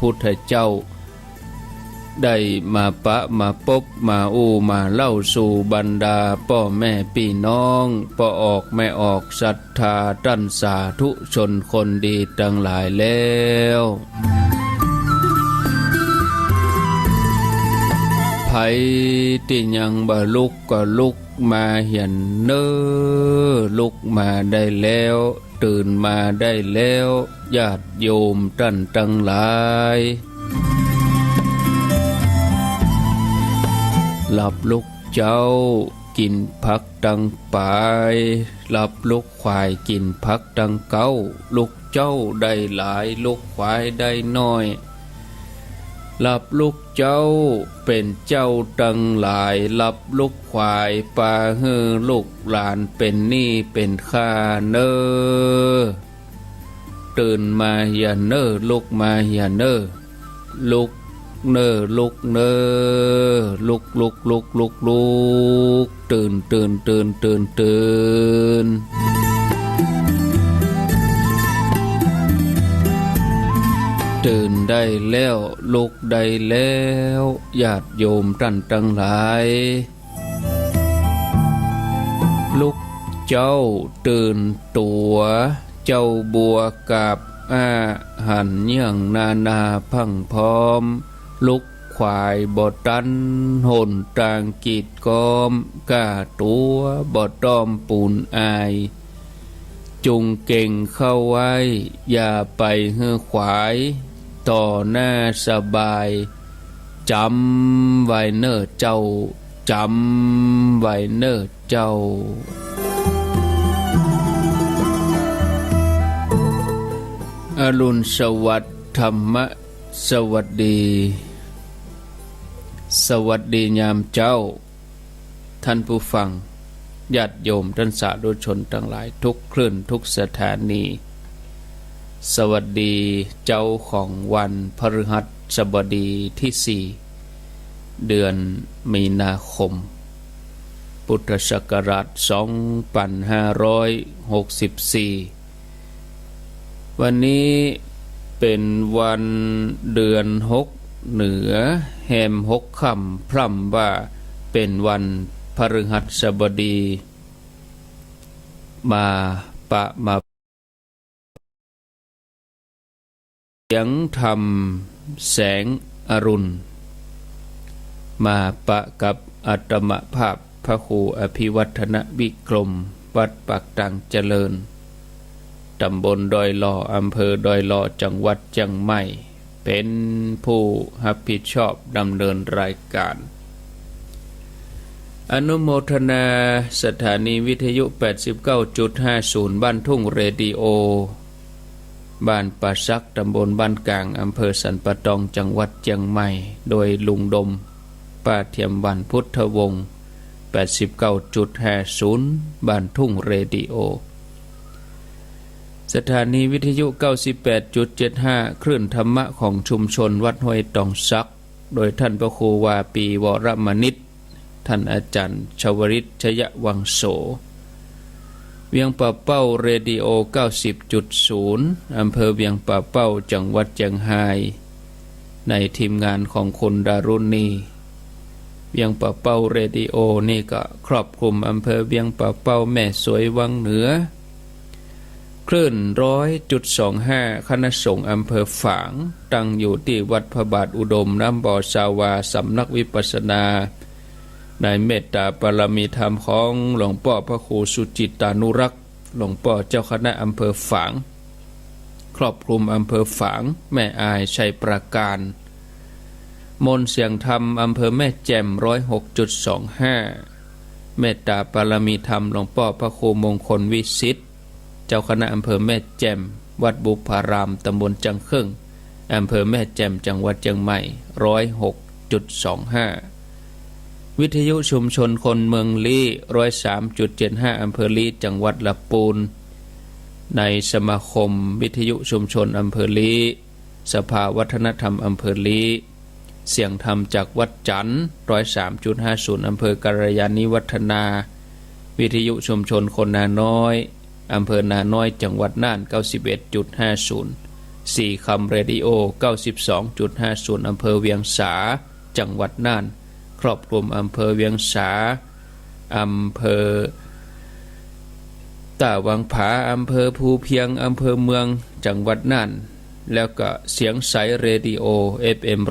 พุทธเจ้าได้มาปะมาพบมามาเล่าสู่บรรดาพ่อแม่พี่น้องพ่อออกแม่ออกศรัทธาตั้นสาธุชนคนดีทั้งหลายแล้วไผที่ยังบ่ลุกก็ลุกมาเห็นเน้อลุกมาได้แล้วตื่นมาได้แล้วญาติโยมท่านทั้งหลายหลับลุกเจ้ากินผักดังปายหลับลุกควายกินผักดังเก้าลุกเจ้าได้หลายลุกควายได้น้อยหลับลุกเจ้าเป็นเจ้าดังหลายหลับลุกควายปาเฮือลูกหลานเป็นหนี้เป็นข้าเนอตื่นมาอย่าเนอลุกมาอย่าเนอลุกเนอลุกเนอลุกลุกลุกลุกลุกตื่นตื่นตื่นตื่นตื่นตื่นได้แล้วลุกได้แล้วญาติโยมท่านทั้งหลายลุกเจ้าตื่นตัวเจ้าบัวกับอาหันเยี่ยงนานาพังพร้อมลุกควายบ่ตันหนตางกีดกอมก้าตัวบ่ต้อมปูนอายจุงเก่งเข้าไว้อย่าไปเฮือขวายต่อหน้าสบายจำไว้เน้อเจ้าจำไว้เน้อเจ้าอรุณสวัสดิ์ธรรมะสวัสดีสวัสดียามเจ้าท่านผู้ฟังญาติโยมท่านสาธุชนทั้งหลายทุกคลื่นทุกสถานีสวัสดีเจ้าของวันพฤหัสบดีที่4เดือนมีนาคมพุทธศักราช2564วันนี้เป็นวันเดือน6เหนือแหม6ค่ำพร่ำว่าเป็นวันพฤหัสบดีมาปะมาเสียงธรรมแสงอรุณมาปะกับอาตมภาพพระครูอภิวัฒนวิกรมวัดปากตังเจริญตำบลดอยหล่ออำเภอดอยหล่อจังหวัดเชียงใหม่เป็นผู้รับผิดชอบดำเนินรายการอนุโมทนาสถานีวิทยุ 89.50 บ้านทุ่งเรดิโอบ้านป่าซักตำบลบ้านกลางอำเภอสันปะตองจังหวัดเชียงใหม่โดยลุงดมป้าเทียมวันพุทธวงศ์ 89.50 บ้านทุ่งเรดิโอสถานีวิทยุ 98.75 คลื่นธรรมะของชุมชนวัดห้วยตองซักโดยท่านพระครูวาปีวรมนิตท่านอาจารย์ชวริตชยวังโสเวียงป่าเป้าเรดิโอ 90.0 อำเภอเวียงป่าเป้าจังหวัดเชียงรายในทีมงานของคุณดารุณีเวียงป่าเป้าเรดิโอนี่ก็ครอบคลุมอำเภอเวียงป่าเป้าแม่สวยวังเหนือคลื่น 100.25 คณะสงฆ์อำเภอฝางตั้งอยู่ที่วัดพระบาทอุดมน้ำบ่อสาวาสำนักวิปัสสนาในเมตตาปรมีธรรมของหลวงพ่อพระครูสุจิตานุรักษ์หลวงพ่อเจ้าคณะอำเภอฝางครอบคลุมอำเภอฝางแม่อายชัยประการมนต์เสียงธรรมอำเภอแม่แจ่ม 106.25 เมตตาปรมีธรรมหลวงพ่อพระครูมงคลวิสิทธิ์เจ้าคณะอำเภอแม่แจ่มวัดบุพารามตำบลจังเครื่องอำเภอแม่แจ่มจังหวัดเชียงใหม่ 106.25 วิทยุชุมชนคนเมืองลี้ 103.75 อำเภอลี้จังหวัดลำพูนในสมาคมวิทยุชุมชนอำเภอลี้สภาวัฒนธรรมอำเภอลี้เสียงธรรมจากวัดจันทร์ 103.50 อำเภอกัลยาณิวัฒนาวิทยุชุมชนคนนาน้อยอำเภอนาน้อยจังหวัดน่าน 91.50 4 คำเรดิโอ 92.50 อำเภอเวียงสาจังหวัดน่านครอบคลุมอำเภอเวียงสาอำเภอตาวังผาอำเภอภูเพียงอำเภอเมืองจังหวัดน่านแล้วก็เสียงใสเรดิโอ FM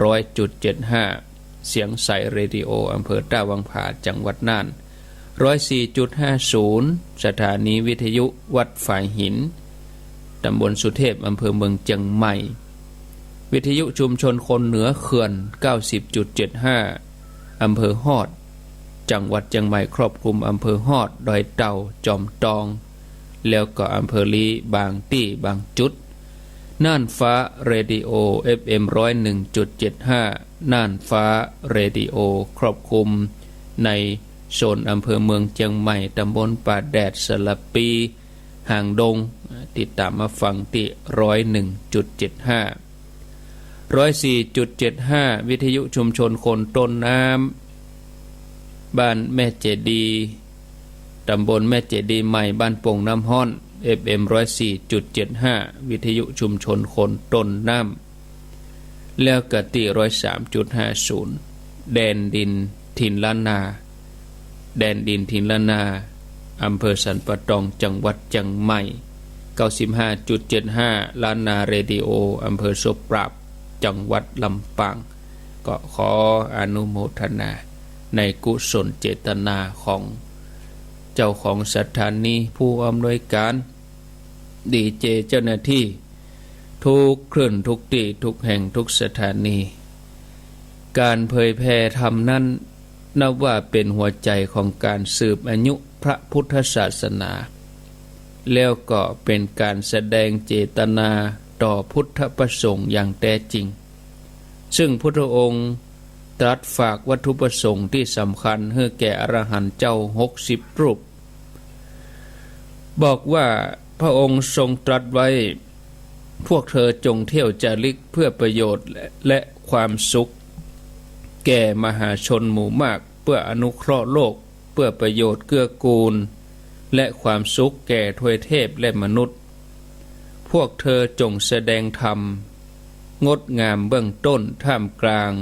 100.75 เสียงใสเรดิโออำเภอตาวังผาจังหวัดน่าน 104.50 สถานีวิทยุวัดฝ่ายหินตำบลสุเทพอำเภอเมืองเชียงใหม่วิทยุชุมชนคนเหนือเขื่อน 90.75 อำเภอฮอดจังหวัดเชียงใหม่ครอบคลุมอำเภอฮอดดอยเต่าจอมตองแล้วก็อำเภอลีบางตี้บางจุดน่านฟ้าเรดิโอ FM 101.75 น่านฟ้าเรดิโอครอบคลุมในโซนอำเภอเมืองเชียงใหม่ตำบลป่าแดดสลับปีห่างดงติดตามมาฟังที่ 101.75 104.75 วิทยุชุมชนคนต้นน้ำบ้านแม่เจดีตำบลแม่เจดีใหม่บ้านโป่งน้ำฮ้อน FM 104.75 วิทยุชุมชนคนต้นน้ำแล้วก็ที่ 103.50 แดนดินถิ่นล้านนาแดนดินถิ่นล้านนาอำเภอสันปะตองจังหวัดเชียงใหม่ 95.75 ล้านนาเรดิโออำเภอโสปราบจังหวัดลำปางก็ขออนุโมทนาในกุศลเจตนาของเจ้าของสถานีผู้อำนวยการดีเจเจ้าหน้าที่ทุกคลื่นทุกที่ทุกแห่งทุกสถานีการเผยแผ่ธรรมนั้นนับว่าเป็นหัวใจของการสืบอายุพระพุทธศาสนาแล้วก็เป็นการแสดงเจตนาต่อพุทธประสงค์อย่างแท้จริงซึ่งพุทธองค์ตรัสฝากวัตถุประสงค์ที่สำคัญให้แก่อรหันต์เจ้า60 รูปบอกว่าพระองค์ทรงตรัสไว้พวกเธอจงเที่ยวจาริกเพื่อประโยชน์และความสุขแก่มหาชนหมู่มากเพื่ออนุเคราะห์โลกเพื่อประโยชน์เกื้อกูลและความสุขแก่ทวยเทพและมนุษย์พวกเธอจงแสดงธรรมงดงามเบื้องต้นท่ามกลาง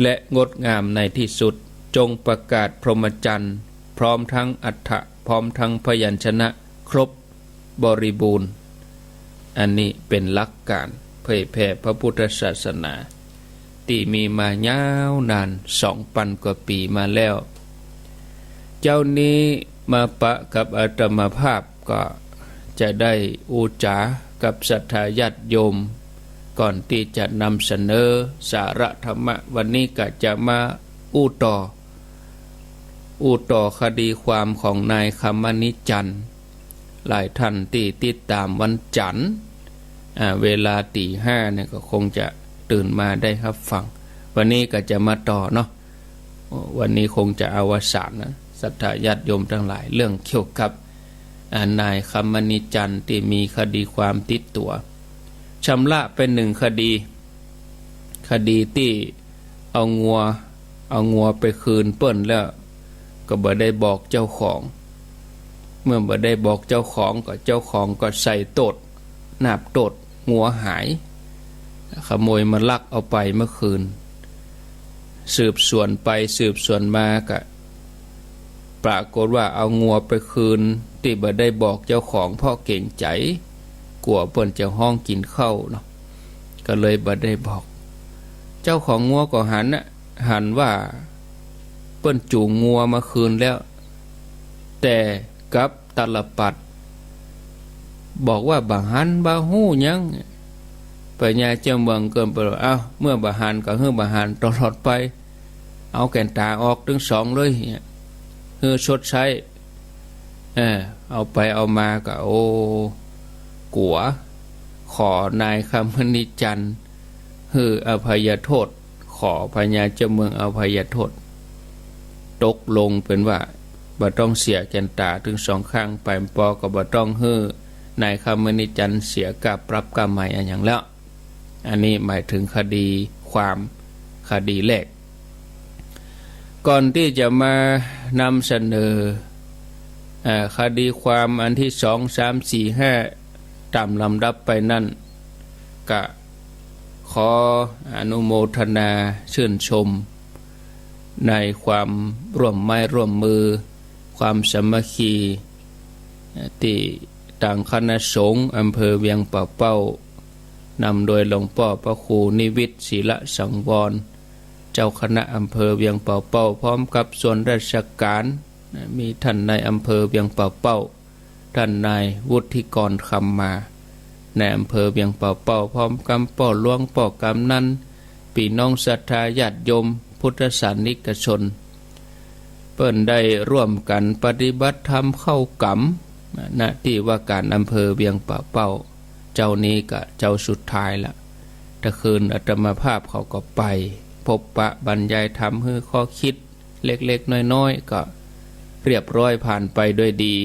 และงดงามในที่สุดจงประกาศพรหมจรรย์พร้อมทั้งอรรถะพร้อมทั้งพยัญชนะครบบริบูรณ์อันนี้เป็นหลักการเผยแผ่พระพุทธศาสนาที่มีมายาวนาน 2,000 กว่าปีมาแล้วเจ้านี้มาปะกับอาตมาภาพก็จะได้อุจากับศรัทธาญาติโยมก่อนที่จะนำเสนอสาระธรรมะวันนี้ก็จะมาอู้ต่อคดีความของนายคำมณิจันทร์หลายท่านที่ติดตามวันจันทร์เวลา 5:00 เนี่ยก็คงจะตื่นมาได้ครับฟังวันนี้ก็จะมาต่อเนาะวันนี้คงจะอวสานนะศรัทธาญาติโยมทั้งหลายเรื่องเกี่ยวกับนายคำมณิจันทร์ที่มีคดีความติดตัวชำระเป็น1 คดีที่เอางัวไปคืนเปิ้นแล้วก็บ่ได้บอกเจ้าของเมื่อบ่ได้บอกเจ้าของก็เจ้าของก็ใส่โตดนาบโตดงัวหายขโมยมาลักเอาไปเมื่อคืนสืบสวนไปสืบสวนมาก็ปรากฏว่าเอางัวไปคืนที่บ่ได้บอกเจ้าของเพราะเก่งใจกลัวเปิ้นจะห้องกินข้าวเนาะก็เลยบ่ได้บอกเจ้าของงัวก็หันว่าเปิ้นจูงงัวมาคืนแล้วแต่กับตลปัดบอกว่าบ่หันบ่ฮู้หยังปัญญาเจ้าเมืองเกินไปเมื่อบ่หันก็ฮื้อบ่หันตลอดไปเอาแก่นตาออกถึง2เลยฮื้อชดใช้เอาไปเอามาก็โอ้กัวขอนายคำมณิจันทร์ฮื้ออภัยโทษขอพญาเจ้าเมืองอภัยโทษตกลงเป็นว่าบ่ต้องเสียแก่นตาถึง2ครั้งไปปอก็บ่ต้องฮื้อนายคำมณิจันทร์เสียกับปรับกรรมใหม่อันอย่างแล้วอันนี้หมายถึงคดีความคดีแรกก่อนที่จะมานำเสนอคดีความอันที่2 3 4 5ตามลำดับไปนั่น กะขออนุโมทนาชื่นชมในความร่วมไม้ร่วมมือความสามัคคีที่ต่างคณะสงฆ์อำเภอเวียงป่าเป้านำโดยหลวงพ่อพระครูนิวิตศิลสังวรเจ้าคณะอำเภอเวียงป่าเป้าพร้อมกับส่วนราชการมีท่านนายอำเภอเวียงป่าเป้าท่านนายวุฒิกรคำมาในอำเภอเวียงป่าเป้าพร้อมกับป่อหลวงป่อกำนันพี่น้องศรัทธาญาติโยมพุทธศาสนิกชนเปิ้นได้ร่วมกันปฏิบัติธรรมเข้ากำณที่ว่าการอำเภอเวียงป่าเป้าเจ้านี้ก็เจ้าสุดท้ายละตะคืนอาตมาภาพเขาก็ไปพบปะบรรยายธรรมให้ข้อคิดเล็กๆน้อยๆก็เรียบร้อยผ่านไปด้วยดี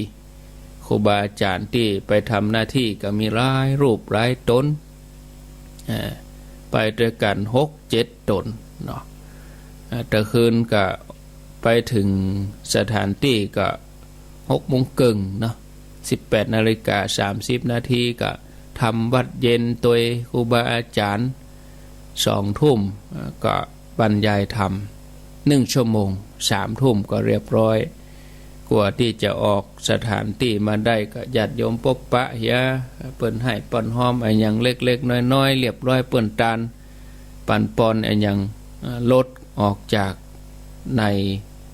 ครูบาอาจารย์ที่ไปทำหน้าที่ก็มีหลายรูปหลายตนไปด้วยกัน6-7 ตนเนาะตะคืนก็ไปถึงสถานที่ก็18:30 น.เนาะ18:30 น.ก็ทำวัดเย็นโดยครูบาอาจารย์20:00 น.ก็บรรยายธรรม1 ชั่วโมง3 ทุ่มก็เรียบร้อยกว่าที่จะออกสถานที่มาได้ก็ญาติโยมพบปะเฮียเปิ้นให้ป้อนหอมไอ้หยังเล็กๆน้อยๆเรียบร้อยเปิ้นตาลปันปอนไอ้หยังลดออกจากใน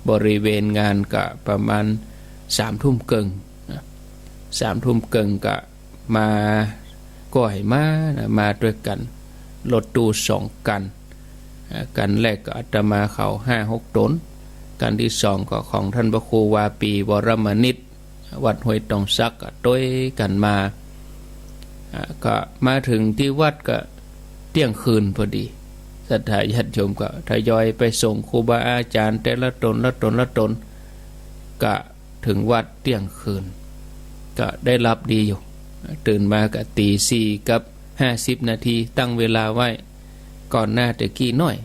บริเวณงานก็ประมาณ3 ทุ่มครึ่ง3 ทุ่มครึ่งก็มาก่อยมาด้วยกันรถตู้2 กันกันแรกก็อาตมาเขา5-6 ตนกันที่2ก็ของท่านพระครูวาปีวรมนิตวัดห้วยตองซักก็ด้วยกันมาก็มาถึงที่วัดก็เที่ยงคืนพอดีศรัทธาญาติโยมก็ทยอยไปส่งครูบาอาจารย์แต่ละตนก็ถึงวัดเที่ยงคืนก็ได้รับดีอยู่ตื่นมาก็ตี 4:50 นาทีตั้งเวลาไว้ก่อนหน้าแต่กี้น้อย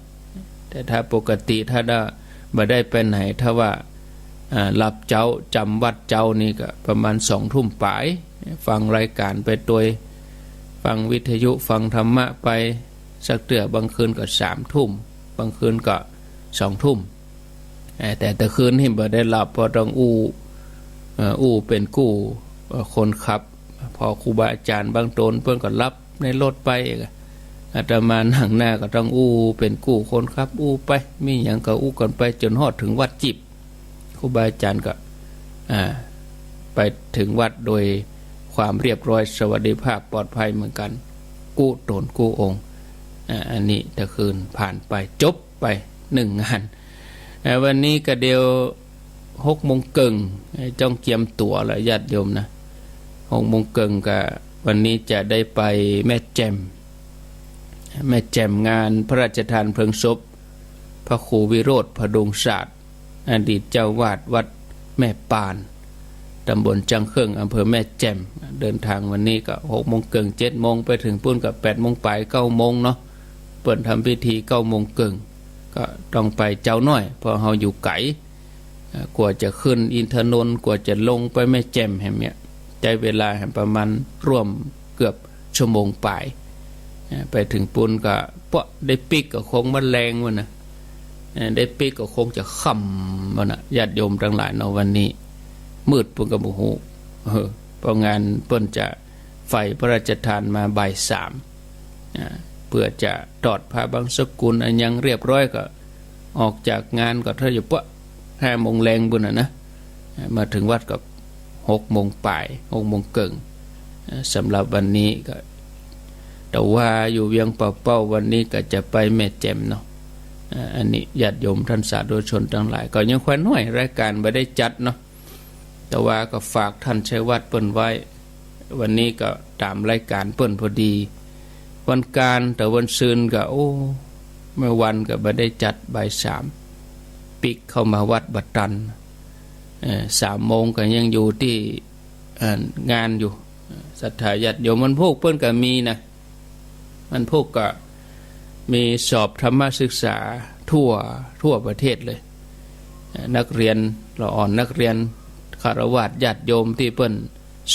แต่ถ้าปกติถ้าบ่ได้ไปไหนถ้าว่ารับเจ้าจำวัดเจ้านี่ก็ประมาณ2 ทุ่มปลายฟังรายการไปโดยฟังวิทยุฟังธรรมะไปสักเตือบางคืนก็3 ทุ่มบางคืนก็2 ทุ่มแต่แต่คืนนี่บ่ได้หลับเพราะต้องอู้เป็นกู้คนขับพอครูบาอาจารย์บางตนเพิ่นก็รับในรถไปอาตมานั่งหน้าก็ต้องเป็นกู้คนขับไปมีหยังก็กันไปจนฮอดถึงวัดจิบครูบาอาจารย์ก็ไปถึงวัดโดยความเรียบร้อยสวัสดิภาพปลอดภัยเหมือนกันกู้ตนกู้องค์อันนี้ตะคืนผ่านไปจบไป1 งานวันนี้ก็เดียว18:30 น.จ้องเกียมตัวแล้วญาติโยมนะ18:30 น.ก็วันนี้จะได้ไปแม่แจ่มงานพระราชทานเพลิงศพพระครูวิโรธพดุงศาสตร์อดีตเจ้าวาดวัดแม่ปานตำบลจังเครื่องอำเภอแม่แจ่มเดินทางวันนี้ก็18:30 น. 7 โมงไปถึงปุ้นกับ8 โมงปลาย9 โมงเนาะเปิดทำพิธี9:30 น. ก็ต้องไปเจ้าน้อยเพราะเราอยู่ไกลกว่าจะขึ้นอินทนนท์กว่าจะลงไปแม่แจ่มแห่งเนี้ยใช้เวลาประมาณร่วมเกือบชั่วโมงปลายไปถึงปุ้นก็ปะได้ปิกก็คงมันแรงวะนะได้ปิกก็คงจะค่ำวะนะญาติโยมทั้งหลายเนาะวันนี้มืดปุ้นกับโอ้โหเพราะงานเปิ้นจะไฟพระราชทานมาบ่าย 3เพื่อจะตอดพระบางสกุลอันยังเรียบร้อยก็ออกจากงานก็เท่าอยู่ปะ5 โมงแรงบุญนะมาถึงวัดก็6 โมงปลาย18:30 น.สำหรับวันนี้ก็แต่ว่าอยู่เวียงป่าเป้าวันนี้ก็จะไปแม่แจ่มเนาะอันนี้ญาติโยมท่านสาธุชนทั้งหลายก็ยังควรน้อยรายการไม่ได้จัดเนาะแต่ว่าก็ฝากท่านชัยวัฒน์เปิ้นไว้วันนี้ก็ตามรายการเปิ้นพอดีวันการแต่วันซืนก็เมื่อวันก็ไม่ได้จัดบ่าย 3ปิกเข้ามาวัดบัดตัน3 โมงก็ยังอยู่ที่งานอยู่ศรัทธาญาติโยมมันพวกเปิ้นก็มีนะมันพวกก็มีสอบธรรมศึกษาทั่วประเทศเลยนักเรียนละอ่อนนักเรียนคารวะญาติโยมที่เปิ้น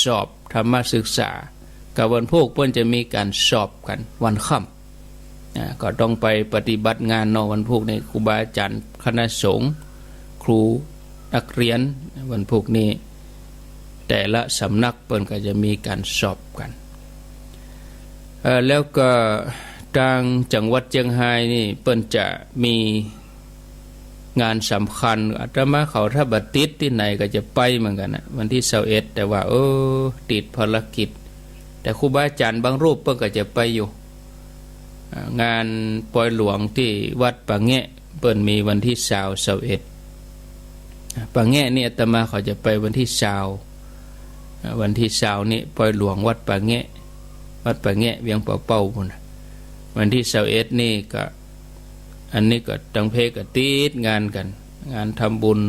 สอบธรรมศึกษา กับวันพุธเพิ่นจะมีการสอบกันวันค่ำก็ต้องไปปฏิบัติงานนอกวันพุธในครูบาอาจารย์คณะสงฆ์ครูนักเรียนวันพุธนี้แต่ละสำนักเพิ่นก็จะมีการสอบกันแล้วก็ทางจังหวัดเชียงรายนี่เปิ้นจะมีงานสำคัญอาตมาเขาถ้าบัดติดที่ไหนก็จะไปเหมือนกันนะวันที่21แต่ว่าติดภารกิจแต่ครูบาอาจารย์บางรูปเปิ้นก็จะไปอยู่งานปล่อยหลวงที่วัดปะแงะเปิ้นมีวันที่21ปะแงะนี่อาตมาเขาจะไปวันที่20วันที่20นี่ปล่อยหลวงวัดปะแงะวัดปะแงะเวียงเป่าพุ่นวันที่21นี่ก็อันนี้ก็ตังเพก็ติดงานกันงานทำบุญ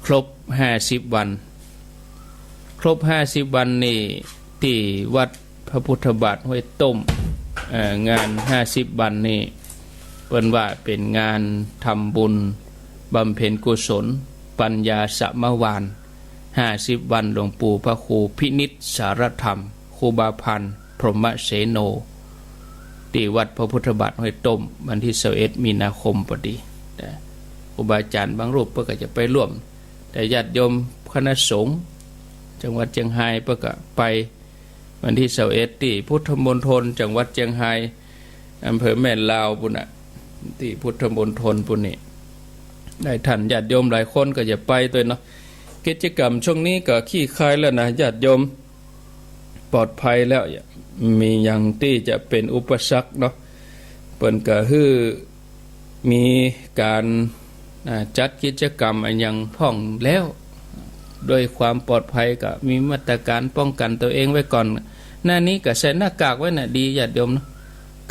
ครบ50วันครบ50วันนี่ที่วัดพระพุทธบาทห้วยต้มงาน50วันนี่เปิ้นว่าเป็นงานทำบุญบำเพ็ญกุศลปัญญาสมวาน50วันหลวงปู่พระครูพินิจสารธรรมครูบาพันธ์พรหมเสโนที่วัดพระพุทธบาทห้วยต้มวันที่21มีนาคมพอดีแต่ครูบาอาจารย์บางรูปเพิ่นก็จะไปร่วมแต่ญาติโยมคณะสงฆ์จังหวัดเชียงรายเพิ่นก็ไปวันที่21ที่พุทธมณฑลจังหวัดเชียงรายอำเภอแม่ลาวพุ่นน่ะที่พุทธมณฑลพุ่นนี่ได้ท่านญาติโยมหลายคนก็จะไปตัวเนาะกิจกรรมช่วงนี้ก็ขี้คายแล้วนะญาติโยมปลอดภัยแล้วมีอย่างที่จะเป็นอุปสรรคเนาะเปิ้นก็คือมีการจัดกิจกรรมอันยังพ่องแล้วโดยความปลอดภัยก็มีมาตรการป้องกันตัวเองไว้ก่อนหน้านี้ก็ใส่หน้ากากไว้น่ะดีญาติโยมเนาะ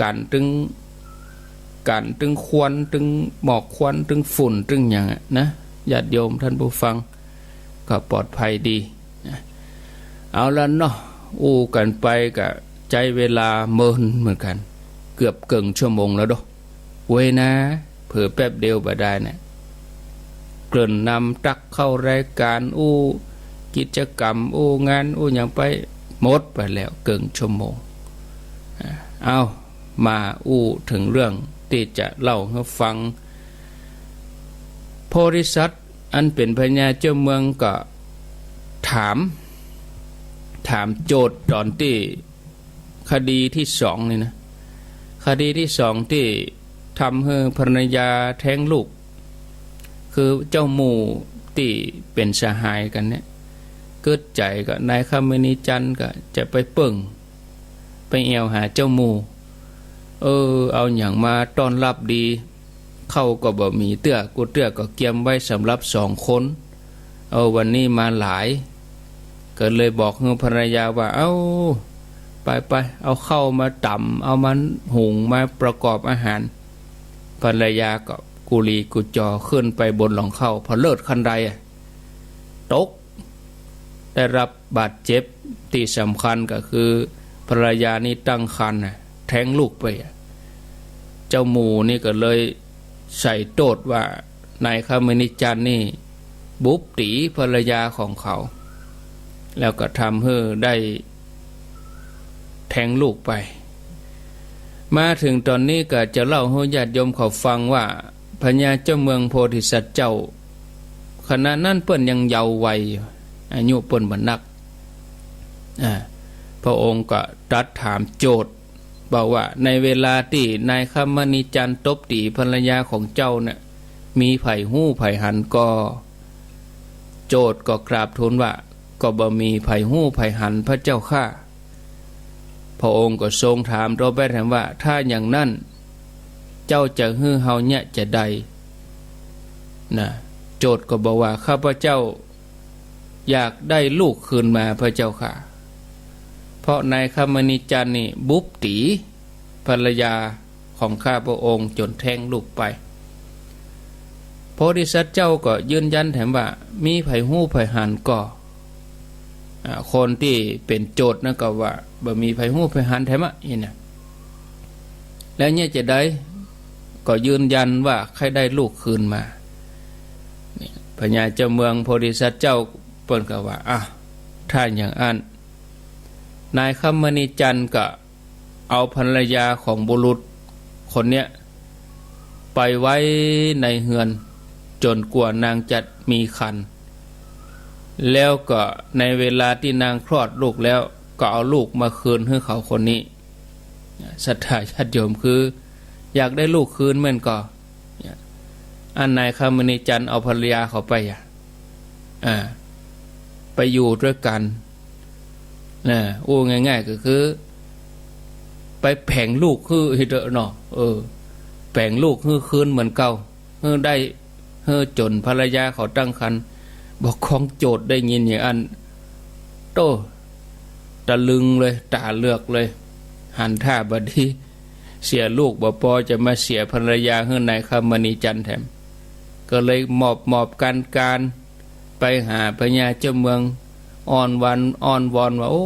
การตึงควันตึงหมอกควันตึงฝุ่นตึงอย่างนะญาติโยมท่านผู้ฟังก็ปลอดภัยดีเอาละเนาะอู้กันไปก็ใจเวลาเมินเหมือนกันเกือบเกินชั่วโมงแล้วดอกเว้ยนะเผื่อแป๊บเดียวบ่ได้นะเกริ่นนำตักเข้ารายการอู้กิจกรรมอู้งานอู้อย่างไปหมดไปแล้วเกินชั่วโมงเอามาอู้ถึงเรื่องที่จะเล่าให้ฟังโพธิสัตว์อันเป็นพญาเจ้าเมืองก็ถามโจทย์ตอนที่คดีที่2นี่นะคดีที่2ที่ทำให้ภรรยาแท้งลูกคือเจ้าหมู่ที่เป็นสหายกันเนี่ยเกิดใจกับนายคำมณีจันทร์ก็จะไปเปิ่งไปแอวหาเจ้าหมู่เอาอย่างมาต้อนรับดีเข้าก็บ่มีเตื้อกูเตื้อก็เกียมไว้สำหรับ2คนวันนี้มาหลายก็เลยบอกภรรยาว่าไปเอาเข้ามาต่ำเอามันหุงมาประกอบอาหารภรรยาก็กุลีกุจอขึ้นไปบนหลังเข้าพอเลิศคันใดตกได้รับบาดเจ็บที่สำคัญก็คือภรรยานี่ตั้งครรภ์แท้งลูกไปเจ้าหมู่นี่ก็เลยใส่โทษว่านายคำมณีจันทร์นี่บุบตีภรรยาของเขาแล้วก็ทำให้ได้แทงลูกไปมาถึงตอนนี้ก็จะเล่าให้ญาติโยมเขาฟังว่าพญาเจ้าเมืองโพธิสัตว์เจ้าขณะนั้นเปิ้นยังเยาว์วัยอายุเปิ้นบ่นักพระองค์ก็ตรัสถามโจทย์บอกว่าในเวลาที่นายคำมณีจันทร์ตบตีภรรยาของเจ้าเนี่ยมีไผ่หู้ไผ่หันก็โจทย์ก็กราบทูลว่าก็บ่มีไผ่หู้ไผ่หันพระเจ้าข้าพระองค์ก็ทรงถามต่อไปถามว่าถ้าอย่างนั้นเจ้าจะฮื้อเฮาเนี่ยจะใดนะโจทย์ก็บอกว่าข้าพเจ้าอยากได้ลูกคืนมาพระเจ้าค่ะเพราะนายคำมณีจันทร์นี่บุบตีภรรยาของข้าพระองค์จนแทงลูกไปโพธิสัตว์เจ้าก็ยืนยันแถมว่ามีไผ่หู้ไผ่หันก็คนที่เป็นโจทย์นั่นก็ว่าบ่มีไผหู้ไผหันแท้มะนี่นะแล้วเนี่ยจะได้ก็ยืนยันว่าใครได้ลูกคืนมาพญาเจ้าเมืองโพธิสัตว์เจ้าเปิ้นก็ว่าถ้าอย่างอัน นายคำมณีจันทร์ก็เอาภรรยาของบุรุษคนเนี้ยไปไว้ในเฮือนจนกว่านางจะมีครรภ์แล้วก็ในเวลาที่นางคลอดลูกแล้วก็เอาลูกมาคืนให้เขาคนนี้ศรัทธาญาติโยมคืออยากได้ลูกคืนเหมือนก็อันนายคำมณีจันทร์เอาภรรยาเขาไปไปอยู่ด้วยกันนะโอ้ง่ายๆก็คือไปแผงลูกคือเด้อเนาะแผงลูกคือคืนเหมือนเก่าได้จนภรรยาเขาตั้งครรภ์บอกของโจทย์ได้ยินอย่างอันโตตะลึงเลยตาเลือกเลยหันท่าบดีเสียลูกบ่พอจะมาเสียภรรยาให้นายคำมณีจันทร์แถมก็เลยมอบการไปหาพญาเจ้าเมืองอ้อนวอนว่าโอ้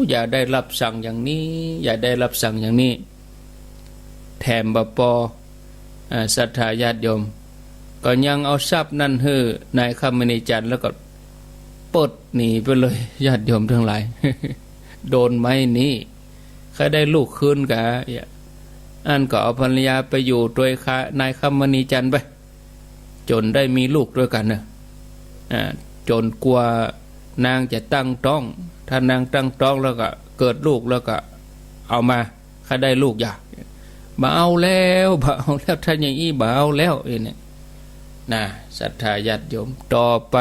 อย่าได้รับสั่งอย่างนี้อย่าได้รับสั่งอย่างนี้แถมบ่พอศรัทธาญาติโยมก็ยังเอาทรัพย์นั่นให้นายคำมณีจันทร์แล้วก็ปลดหนีไปเลยญาติโยมทั้งหลาย โดนไม้นี้ใครได้ลูกคืนกะอันก็เอาภรรยาไปอยู่ด้วยนายคำมณีจันทร์ไปจนได้มีลูกด้วยกันนะจนกลัวนางจะตั้งท้องถ้านางตั้งท้องแล้วก็เกิดลูกแล้วก็เอามาใครได้ลูกอยากบ่เอาแล้วท่านอย่างอี้บ่เอาแล้วเนี่ยนะศรัทธาญาติโยมต่อไป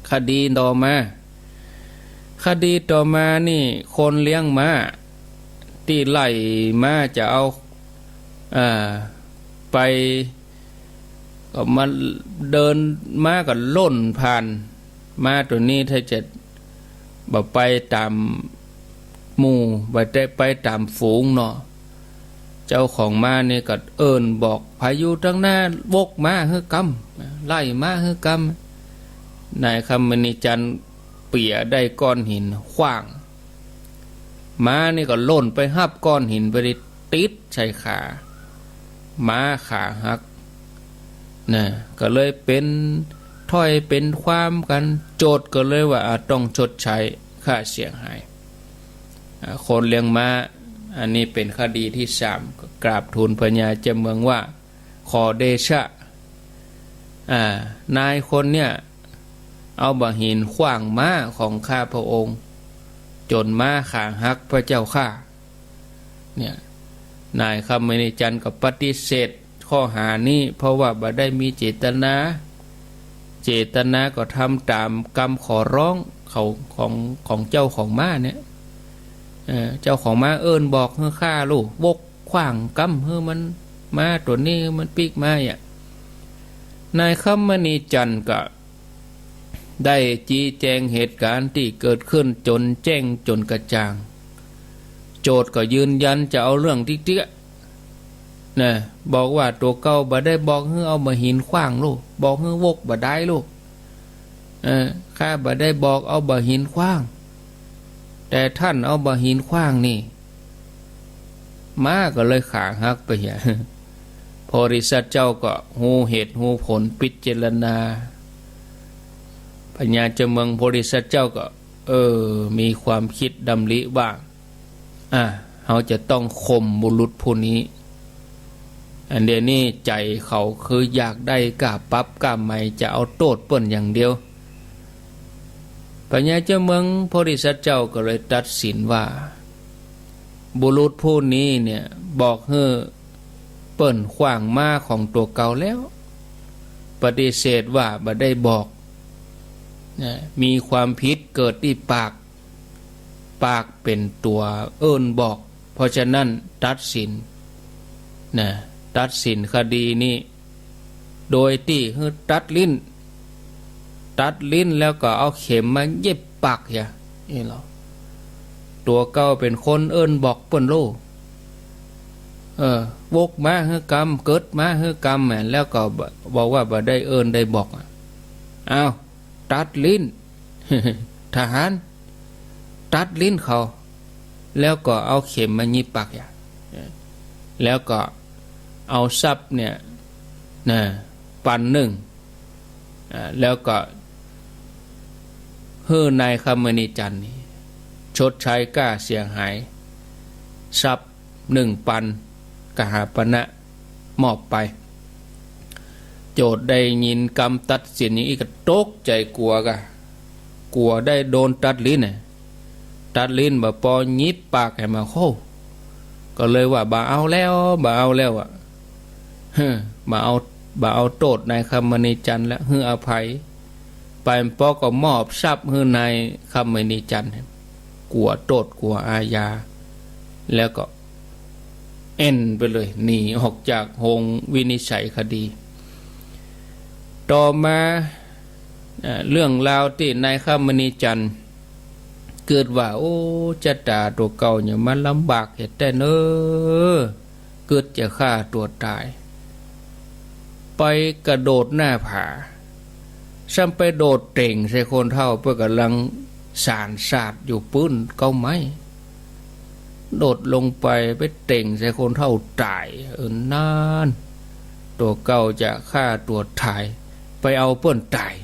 คดีต่อมานี่คนเลี้ยงม้าที่ไล่ม้าจะเอาไปก็มาเดินม้าก็ล่นผ่านม้าตัวนี้ถ้าจะบ่ไปตามหมู่บ่ได้ไปตามฝูงเนาะเจ้าของม้านี่ก็บอกพายุทั้งหน้าวกม้าเฮือกำไล่ม้าเฮือกำนายคำมณีจันทร์เปี่ยได้ก้อนหินขว้างม้านี่ก็ล่นไปหับก้อนหินไปติดชายขาม้าขาหักนะก็เลยเป็นถ้อยเป็นความกันโจทย์ก็เลยว่าต้องชดใช้ค่าเสียหายคนเลี้ยงม้าอันนี้เป็นคดีที่3กราบทูลพญาเจ้าเมืองว่าขอเดชะนายคนเนี่ยเอาบะหินขว้างม้าของข้าพระองค์จนม้าขาหักพระเจ้าข้าเนี่ยนายคำมณีจันทร์ก็ปฏิเสธข้อหานี้เพราะว่าบ่ได้มีเจตนาก็ทำตามกรรมขอร้องเขาของเจ้าของม้าเนี่ยเจ้าของม้าบอกให้ฆ่าลูกบกขว้างกำให้มันม้าตัวนี้มันปีกม้านายคำมณีจันทร์ก็ได้ชี้แจงเหตุการณ์ที่เกิดขึ้นจนแจ้งจนกระจ่างโจทย์ก็ยืนยันจะเอาเรื่องที่เตี้ยนะบอกว่าตัวเก่าบ่ได้บอกให้เอามาหินขว้างลูกบอกให้วกบ่ได้ลูกข้าบ่ได้บอกเอาบ่หินขว้างแต่ท่านเอาบ่หินขว้างนี่ม้าก็เลยขาหักไปพอริษัทเจ้าก็หูเหตุหูผลพิจารณาพญาเจ้าเมืองโพธิสัตว์เจ้าก็มีความคิดดำริบ้างเขาจะต้องข่มบุรุษผู้นี้อันเดียวนี้ใจเขาคืออยากได้กล้าปั๊บกล้าไม่จะเอาโทษเปิ้นอย่างเดียวพญาเจ้าเมืองโพธิสัตว์เจ้าก็เลยตัดสินว่าบุรุษผู้นี้เนี่ยบอกให้เปิ้นขว้างม้าของตัวเก่าแล้วปฏิเสธว่าบ่ได้บอกมีความผิดเกิดที่ปากเป็นตัวบอก เพราะฉะนั้นตัดสินคดีนี้โดยที่ตัดลิ้นแล้วก็เอาเข็มมาเย็บปากนี่หรอตัวเก่าเป็นคนบอกเปิ้นโลวกมาเฮือกรรมเกิดมาเฮือกรรมแล้วก็บอกว่าบ่ได้ได้บอกอ้าวตัดลิ้น ทหารตัดลิ้นเขาแล้วก็เอาเข็มมายิบปากแล้วก็เอาทรัพย์เนี่ยปันหนึ่งแล้วก็เฮือนายคำมณีจันทร์นี่ ชดใช้ค่าเสียหายทรัพย์1,000กหาปณะมอบไปโจทย์ได้ยินคำตัดสินนี้อีกก็ตกใจกลัวได้โดนตัดลิ้นน่ะตัดลิ้นบ่พอยิบปากให้มาโคก็เลยว่าบ่เอาแล้วอ่ะบ่เอาโทษนายคำมณีจันทร์แล้วให้อภัยไปปอก็มอบทรัพย์ให้นายคำมณีจันทร์กลัวโทษกลัวอาญาแล้วก็เอ็นไปเลยหนีออกจากห้องวินิจฉัยคดีต่อมาเรื่องราวที่นายคำมณีจันทร์เกิดว่าโอ้จะด่าตัวเก่าเนี่ยมันลำบากเหตุแต่เนอเกิดจะฆ่าตัวตายไปกระโดดหน้าผาซ้ำไปโดดเต่งใส่คนเท่าเพื่อกำลังสารสาดอยู่ปื้นเก้าไม้โดดลงไปเต่งใส่คนเท่าตายนานตัวเก่าจะฆ่าตัวตายไปเอาเปิ้นตาย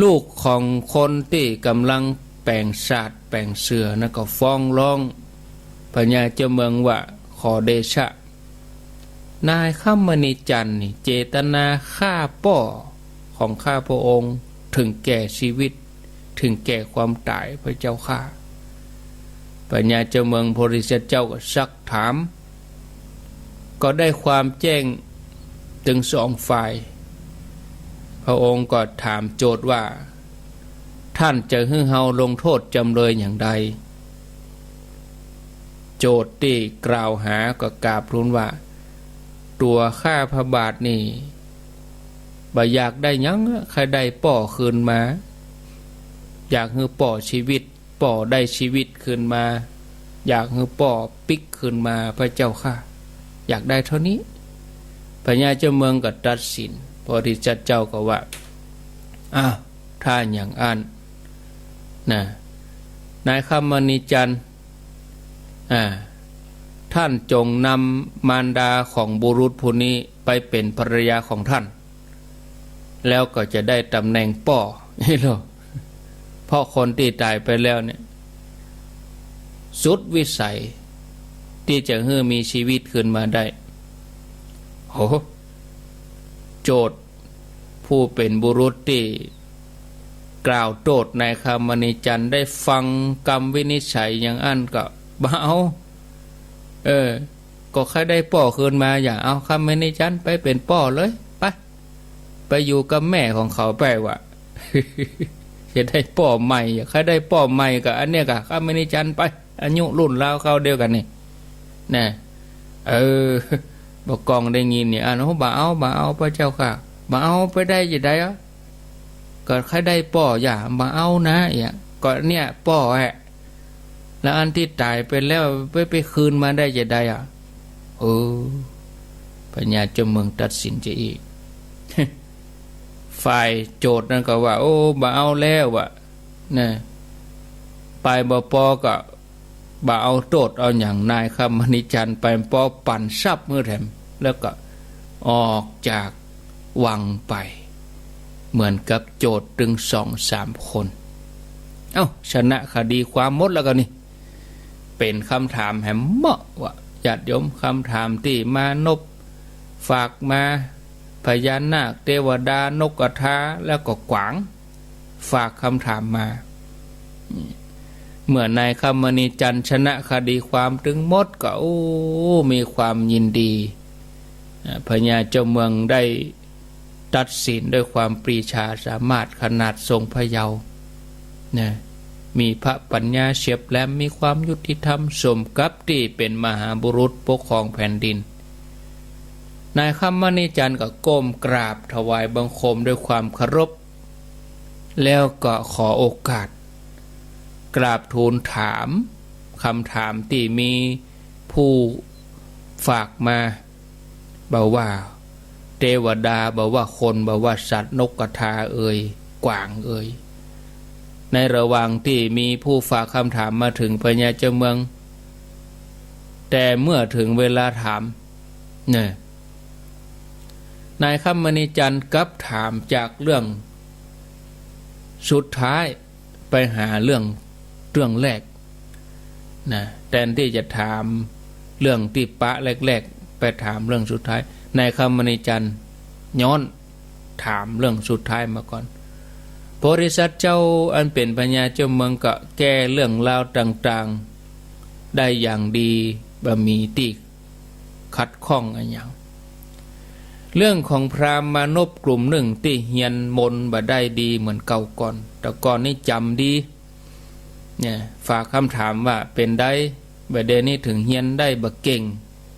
ลูกของคนที่กำลังแปลงศาสตร์แปลงเสือนะก็ฟ้องร้องพญาเจ้าเมืองว่าขอเดชะนายคำมณีจันทร์นี่เจตนาฆ่าป่อของข้าพระองค์ถึงแก่ชีวิตถึงแก่ความตายพระเจ้าข้าพญาเจ้าเมืองโพธิสัตว์เจ้าก็ซักถามก็ได้ความแจ้งถึงสองฝ่ายพระองค์ก็ถามโจทย์ว่าท่านจะให้เฮาลงโทษจำเลยอย่างใดโจทย์ที่กล่าวหาก็กราบทูลว่าตัวข้าพระบาทนี่บ่อยากได้ยังใครได้ป่อคืนมาอยากให้ป่อชีวิตป่อได้ชีวิตคืนมาอยากให้ป่อปิกคืนมาพระเจ้าข้าอยากได้เท่านี้พญาเจ้าเมืองก็ตัดสินพอที่จัดเจ้าก็ว่าอ้าวถ้าอย่างอันนะนายคำมณีจันทร์ท่านจงนำมารดาของบุรุษผู้นี้ไปเป็นภรรยาของท่านแล้วก็จะได้ตำแหน่งป่อนี่หรอเพราะคนที่ตายไปแล้วเนี่ยสุดวิสัยที่จะให้มีชีวิตขึ้นมาได้โหโจทย์ผู้เป็นบุรุษที่กล่าวโทษนายคำมณีจันทร์ได้ฟังกรรมวินิจฉัยอย่างอันก็บ่เอาก็ใครได้ป่อคืนมาอย่าเอาคำมณีจันทร์ไปเป็นป่อเลยไปอยู่กับแม่ของเขาไปว่ะ จะได้ป่อใหม่อย่าใครได้ป่อใหม่กับอันเนี้ยกับคำมณีจันทร์ไปอายุรุ่นราวเขาเดียวกันนี่นะบอกกองได้ยินเนี่ยเขาบ่เอาพระเจ้าค่ะบ่เอาไปได้จะได้ก็ใครได้ป่ออย่าบ่เอานะก็เนี่ยป่อแล้วอันที่ตายไปแล้วไปคืนมาได้จะได้พญาเจ้าเมืองตัดสินจะอีก ฝ่ายโจทย์นั่นก็ว่าบ่เอาแล้วว่ะนะไปบ่ปอก็บ่เอาโทษเอาอย่างนายคำมณีจันทร์ไปปอปั่นทรัพย์เมื่อแถมแล้วก็ออกจากวังไปเหมือนกับโจทย์ถึง2-3 คนชนะคดีความหมดแล้วก็นี่เป็นคำถามแหมเหมาะว่าญาติโยมคำถามที่มานพฝากมาพญานาคเทวดานกกระทาแล้วก็กวางฝากคำถามมาเมื่อนายคำมณีจันทร์ชนะคดีความถึงหมดก็มีความยินดีพญาเจ้าเมืองได้ตัดสินด้วยความปรีชาสามารถขนาดทรงพระเยาว์มีพระปัญญาเฉียบแหลมมีความยุติธรรมสมกับที่เป็นมหาบุรุษปกครองแผ่นดินนายคำมณีจันทร์ก็ก้มกราบถวายบังคมด้วยความเคารพแล้วก็ขอโอกาสกราบทูลถามคำถามที่มีผู้ฝากมาบอกว่าเทวดาบอกว่าคนบอกว่าสัตว์นกกระทากวางในระหว่างที่มีผู้ฝากคำถามมาถึงพญาเจ้าเมืองแต่เมื่อถึงเวลาถามนายคำมณีจันทร์กลับถามจากเรื่องสุดท้ายไปหาเรื่อง เรื่องแรกนะแทนที่จะถามเรื่องที่ปะแรกๆไปถามเรื่องสุดท้ายในคำมณีจันทร์ย้อนถามเรื่องสุดท้ายมาก่อนโพธิสัตว์เจ้าอันเป็นปัญญาเจ้าเมืองก็แก้เรื่องราวต่างๆได้อย่างดีบ่มีติขัดข้องอะไรอย่างเรื่องของพราหมณ์มานพกลุ่มหนึ่งที่เฮียนมนต์บ่ได้ดีเหมือนเก่าก่อนแต่ก่อนนี่จำดีเนี่ยฝากคำถามว่าเป็นได้บ่เดนี้ถึงเฮียนได้บ่เก่ง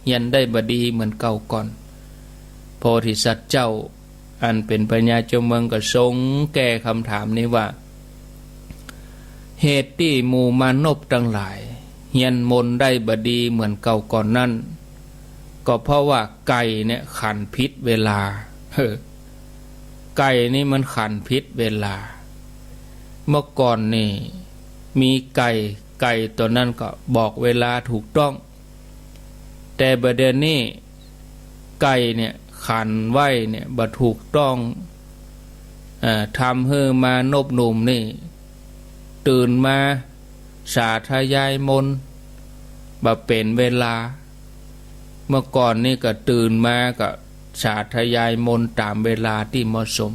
เฮียนได้บ่ดีเหมือนเก่าก่อนโพธิสัตว์เจ้าอันเป็นปัญญาเจ้าเมืองก็ทรงแก้คำถามนี้ว่าเหตุที่หมู่มานพทั้งหลายเฮียนมนต์ได้บ่ดีเหมือนเก่าก่อนนั้นก็เพราะว่าไก่เนี่ยขันพิษเวลาไก่นี่มันขันพิษเวลาเมื่อก่อนนี่มีไก่ตัวนั้นก็บอกเวลาถูกต้องแต่บัดนี้ไก่เนี่ยขันไว้เนี่ยบ่ถูกต้องทำให้มานพหนุ่มนี่ตื่นมาสาธยายมนต์บ่เป็นเวลาเมื่อก่อนนี่ก็ตื่นมาก็สาธยายมนต์ตามเวลาที่เหมาะสม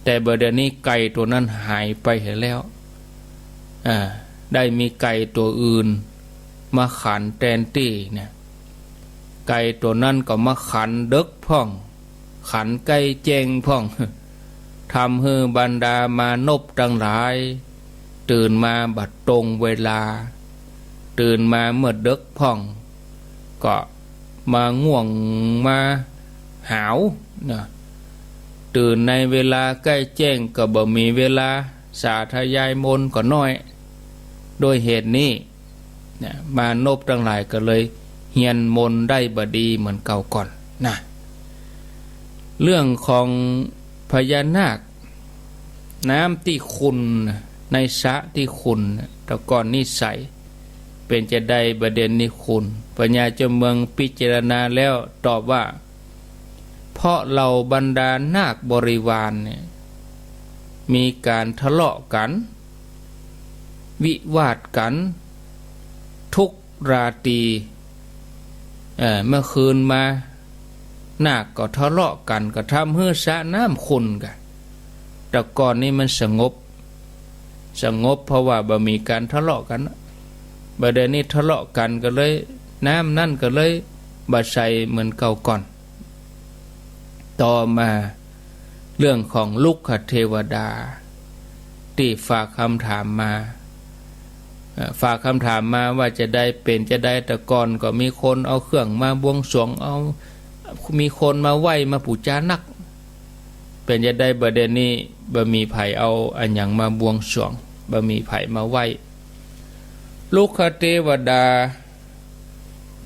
แต่บัดนี้ไก่ตัวนั้นหายไปเห็นแล้วได้มีไก่ตัวอื่นมาขันแทนที่เนี่ยไก่ตัวนั้นก็มาขันดึกพ่องขันไก่แจงพ่องทำให้บรรดามานพทั้งหลายตื่นมาบัดตรงเวลาตื่นมาเมื่อดึกพ่องก็มาง่วงมาหาวนะตื่นในเวลาใกล้แจ้งก็บ่มีเวลาสาธยายมนต์ก็น้อยโดยเหตุนี้นะมานพทั้งหลายก็เลยเฮียนมนต์ได้บ่ดีเหมือนเก่าก่อนนะเรื่องของพญานาคน้ำที่ขุ่นในสระที่ขุ่นแต่ก่อนนี่ใสเป็นจะได้ประเด็นนี้คุณปัญญาเจ้าเมืองพิจารณาแล้วตอบว่าเพราะเราบรรดานาคบริวารเนี่ยมีการทะเลาะกันวิวาทกันทุกราตรีเมื่อคืนมานาคก็ทะเลาะกันก็ทำให้สระน้ำขุ่นกันแต่ก่อนนี้มันสงบเพราะว่าบ่มีการทะเลาะกันบัดนี้ทะเลาะกันก็เลยน้ำนั่นก็เลยบ่ใสเหมือนเก่าก่อนต่อมาเรื่องของลุกขเทวดาที่ฝากคำถามมาว่าจะได้เป็นจะได้แต่ก่อนก็มีคนเอาเครื่องมาบวงสรวงมีคนมาไหว้มาปูชานักเป็นจะได้บัดนี้บ่มีไผเอาอันหยังมาบวงสรวงบ่มีไผมาไหว้ลุกขเทวดา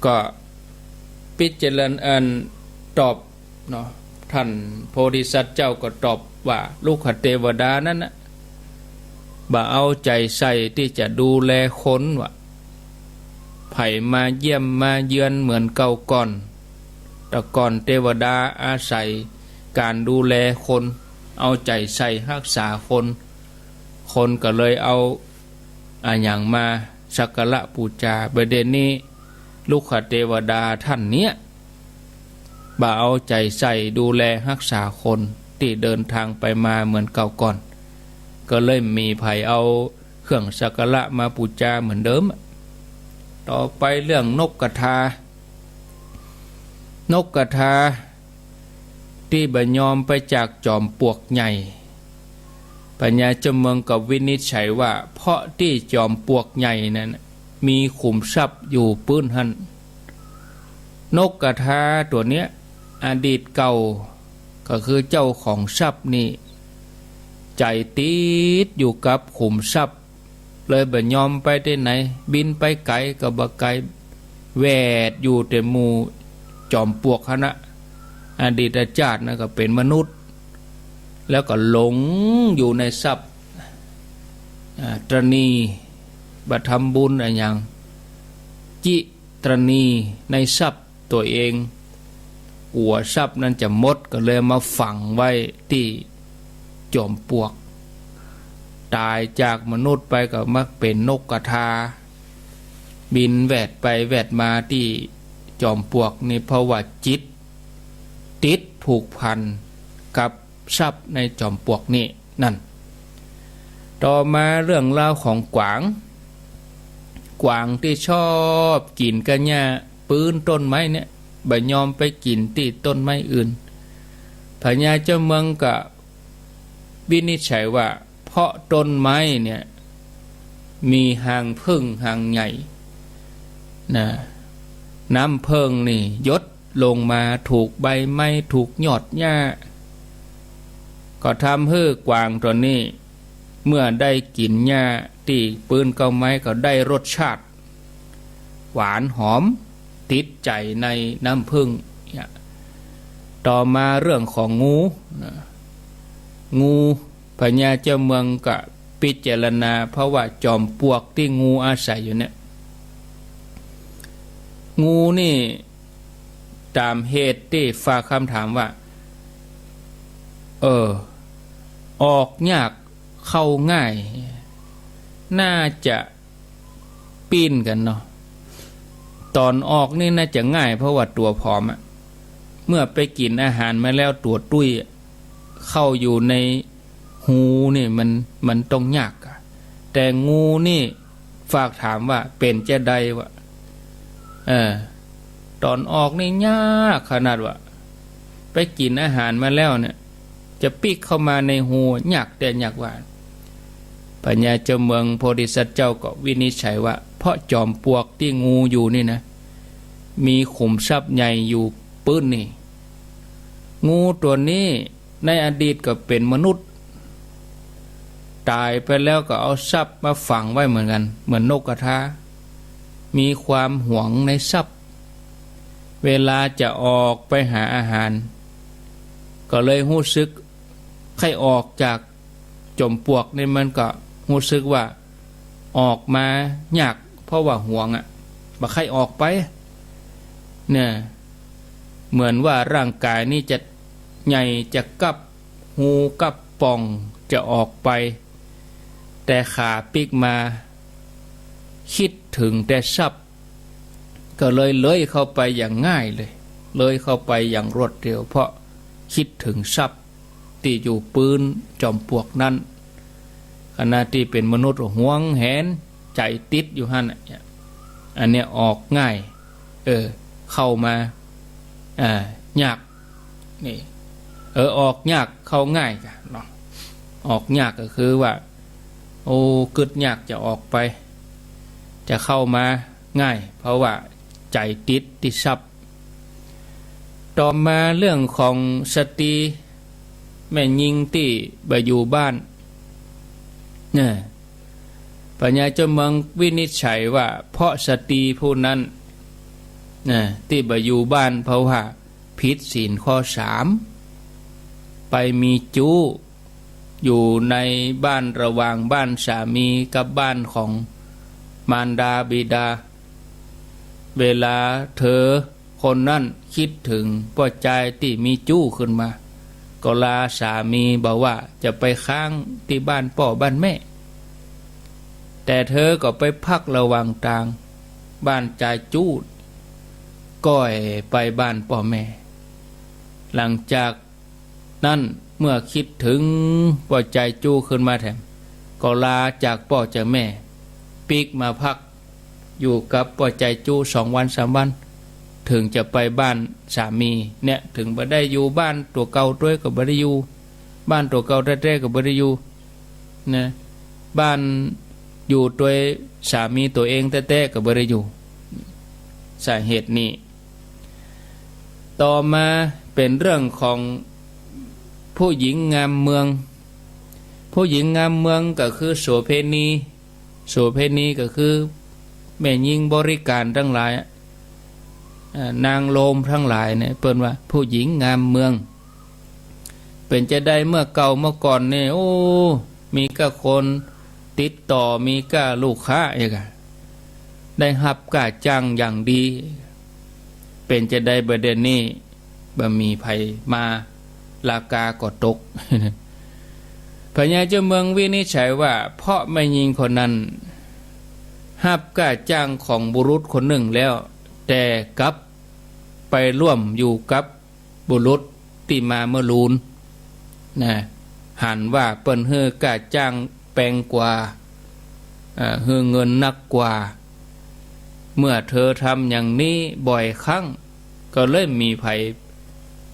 ก็พิจารณาตอบเนาะท่านโพธิสัตว์เจ้าก็ตอบว่าลุกขเทวดานั้นนะบ่เอาใจใส่ที่จะดูแลคนว่าไผมาเยี่ยมมาเยือนเหมือนเก่าก่อนแต่ก่อนเทวดาอาศัยการดูแลคนเอาใจใส่รักษาคนก็เลยเอาอย่างมาสักการะบูชาประเด็นนี้ลุกขเทวดาท่านเนี้ยบ่เอาใจใส่ดูแลรักษาคนที่เดินทางไปมาเหมือนเก่าก่อนก็เลยมีไผเอาเครื่องสักการะมาบูชาเหมือนเดิมต่อไปเรื่องนกกระทาที่บ่ยอมไปจากจอมปลวกใหญ่ปัญญาเจ้าเมืองกับวินิจฉัยว่าเพราะที่จอมปลวกใหญ่นั้นมีขุมทรัพย์อยู่ปื้นหันนกกระทาตัวเนี้ยอดีตเก่าก็คือเจ้าของทรัพย์นี่ใจติดอยู่กับขุมทรัพย์เลยบ่ยอมไปที่ไหนบินไปไกลก็บ่ไกลแวดอยู่แต่หมู่จอมปลวกคณะอดีตชาตินะก็เป็นมนุษย์แล้วก็หลงอยู่ในทรัพย์ตรณีบัตรทำบุญอะไรอย่างจิตรณีในทรัพย์ตัวเองหัวทรัพย์นั้นจะหมดก็เลยมาฝังไว้ที่จอมปลวก ตายจากมนุษย์ไปก็มักเป็นนกกระทาบินแวดไปแวดมาที่จอมปลวกนี่เพราะว่าจิตติดผูกพันกับทรัพย์ในจอมปลวกนี่นั่นต่อมาเรื่องเล่าของกวางที่ชอบกินกันหญ้าปืนต้นไม้เนี่ยบ่ยอมไปกินที่ต้นไม้อื่นพญาเจ้าเมืองก็วินิจฉัยว่าเพราะต้นไม้เนี่ยมีหางพึ่งหางใหญ่นะน้ำเพิงนี่ยดลงมาถูกใบไม้ถูกยอดหญ้าก็ทำให้กวางตัวนี้เมื่อได้กินหญ้าที่ปืนเก้าไม้ก็ได้รสชาติหวานหอมติดใจในน้ำผึ้งต่อมาเรื่องของงูพญาเจ้าเมืองก็พิจารณาเพราะว่าจอมปลวกที่งูอาศัยอยู่เนี่ยงูนี่ตามเหตุที่ฝากคำถามว่าออกยากเข้าง่ายน่าจะปีนกันเนาะตอนออกนี่น่าจะง่ายเพราะว่าตัวผอมอะเมื่อไปกินอาหารมาแล้วตัวตุ้ยเข้าอยู่ในหูนี่มันต้องยากอะแต่งูนี่ฝากถามว่าเป็นจะใดวะตอนออกนี่ยากขนาดว่าไปกินอาหารมาแล้วเนี่ยจะปีกเข้ามาในหูยากแต่ยากว่าปัญญาเจ้าเมืองโพธิสัตว์เจ้าก็วินิจฉัยว่าเพราะจอมปลวกที่งูอยู่นี่นะมีขุมทรัพย์ใหญ่อยู่ปื้นนี่งูตัวนี้ในอดีตก็เป็นมนุษย์ตายไปแล้วก็เอาทรัพย์มาฝังไว้เหมือนกันเหมือนนกกระทามีความหวงในทรัพย์เวลาจะออกไปหาอาหารก็เลยรู้สึกใครออกจากจอมปลวกนี่มันก็รู้สึกว่าออกมายากเพราะว่าห่วงบ่ใครออกไปเนี่ยเหมือนว่าร่างกายนี่จะใหญ่จะกับหูกับป่องจะออกไปแต่ขาปีกมาคิดถึงแต่ทรัพย์ก็เลยเข้าไปอย่างง่ายเลยเข้าไปอย่างรวดเร็วเพราะคิดถึงทรัพย์ที่อยู่ปืนจอมปลวกนั้นขณะที่เป็นมนุษย์หวงแหนใจติดอยู่หั่นอันเนี้ยออกง่ายเข้ามายากนี่ออกยากเข้าง่ายกันเนาะออกยากก็คือว่ากึดยากจะออกไปจะเข้ามาง่ายเพราะว่าใจติดทรัพย์ต่อมาเรื่องของสตรีแม่หญิงที่ไปอยู่บ้านเนี่ยปัญญาเจ้าเมืองวินิจฉัยว่าเพราะสตรีผู้นั้นที่ไปอยู่บ้านเพราะว่าผิดศีลข้อ 3ไปมีจู้อยู่ในบ้านระหว่างบ้านสามีกับบ้านของมารดาบิดาเวลาเธอคนนั้นคิดถึงพ่อใจที่มีจู้ขึ้นมาก็ลาสามีบอกว่าจะไปค้างที่บ้านพ่อบ้านแม่แต่เธอก็ไปพักระหว่างทางบ้านใจจู้ก้อยไปบ้านพ่อแม่หลังจากนั้นเมื่อคิดถึงพ่อใจจู้ขึ้นมาแถมก็ลาจากพ่อจากแม่ปีกมาพักอยู่กับพ่อใจจู้2 วัน 3 วันถึงจะไปบ้านสามีเนี่ยถึงบ่ได้อยู่บ้านตัวเก่าด้วยก็บ่ได้อยู่บ้านตัวเก่าแท้ๆก็บ่ได้อยู่นะบ้านอยู่ตัวสามีตัวเองแท้ๆก็บ่ได้อยู่สาเหตุนี้ต่อมาเป็นเรื่องของผู้หญิงงามเมืองผู้หญิงงามเมืองก็คือโสเภณีก็คือแม่หญิงบริการทั้งหลายนางโลมทั้งหลายเนี่ยเปิ้นว่าผู้หญิงงามเมืองเป็นจะได้เมื่อเก่าเมื่อก่อนเนี่ยมีก็คนติดต่อมีก็ลูกค้าเองได้รับก็จ้างอย่างดีเป็นจะได้ประเด็นนี้บ่มีภัยมาราคาก็ตก พญาเจ้าเมืองวินิจฉัยว่าเพราะแม่หญิงคนนั้นหับก้าจ้างของบุรุษคนหนึ่งแล้วแต่กลับไปร่วมอยู่กับบุรุษที่มาเมื่อลูนนะหันว่าเปิ้นเฮือกาจ้างแปลงกว่าเฮือเงินนักกว่าเมื่อเธอทำอย่างนี้บ่อยครั้งก็เลยมีภัย